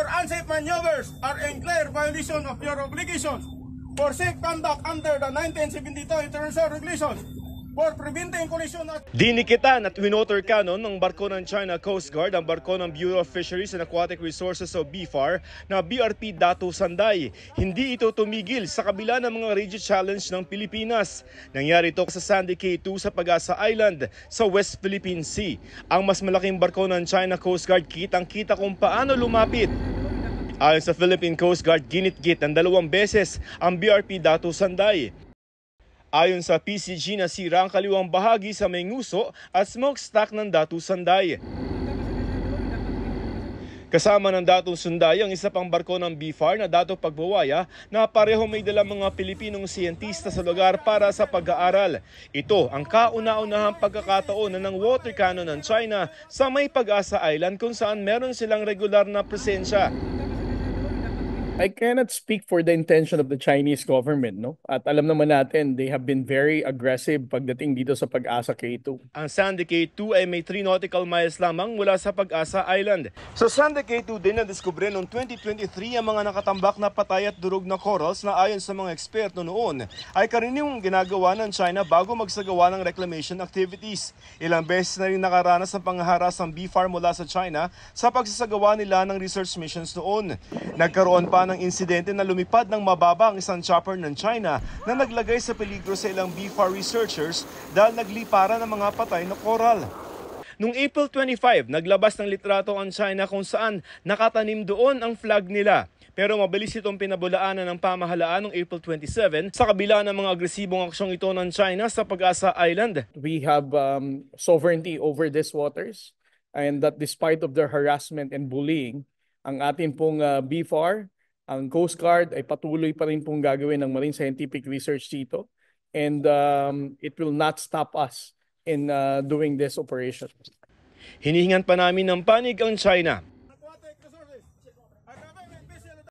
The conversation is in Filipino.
unsafe maneuvers are in clear violation of your obligations for safe conduct under the 1972 International Regulations for preventing collision at... Dinikitan at winotor cannon ng barko ng China Coast Guard ang barko ng Bureau of Fisheries and Aquatic Resources o BFAR na BRP Datu Sanday. Hindi ito tumigil sa kabila ng mga radio challenge ng Pilipinas. Nangyari ito sa Sandy K2 sa Pag-asa Island sa West Philippine Sea. Ang mas malaking barko ng China Coast Guard kitang-kita kung paano lumapit. Ayon sa Philippine Coast Guard, ginit-git ng 2 beses ang BRP Datu Sanday. Ayon sa PCG, nasira ang kaliwang bahagi sa may nguso at smokestack ng Datu Sanday. Kasama ng Datu Sanday ang isa pang barko ng BFAR na Datu Pagbuwaya na pareho may dalang mga Pilipinong siyentista sa lugar para sa pag-aaral. Ito ang kauna-unahang pagkakataon ng water cannon ng China sa may Pag-asa Island kung saan meron silang regular na presensya. I cannot speak for the intention of the Chinese government, no? At alam naman natin, they have been very aggressive pagdating dito sa Pag-asa K2. Ang Sandy K2 ay may 3 nautical miles lamang mula sa Pag-asa Island. Sa Sandy K2 din nadiskubre noong 2023 ang mga nakatambak na patay at durog na corals na ayon sa mga eksperto noon ay karaniwang ginagawa ng China bago magsagawa ng reclamation activities. Ilang beses na rin nakaranas ang panghaharas ng BFAR mula sa China sa pagsasagawa nila ng research missions noon. Nagkaroon pa ng insidente na lumipad ng mababa ang isang chopper ng China na naglagay sa peligro sa ilang BFAR researchers dahil nagliparan ng mga patay na coral. Noong April 25, naglabas ng litrato ang China kung saan nakatanim doon ang flag nila. Pero mabilis itong pinabulaanan ng pamahalaan noong April 27 sa kabila ng mga agresibong aksyong ito ng China sa Pag-asa Island. We have sovereignty over these waters, and that despite of their harassment and bullying, ang ating pong BFAR, ang Coast Guard ay patuloy pa rin pong gagawin ng marine scientific research dito, and it will not stop us in doing this operation. Hinihingan pa namin ng panig ang China.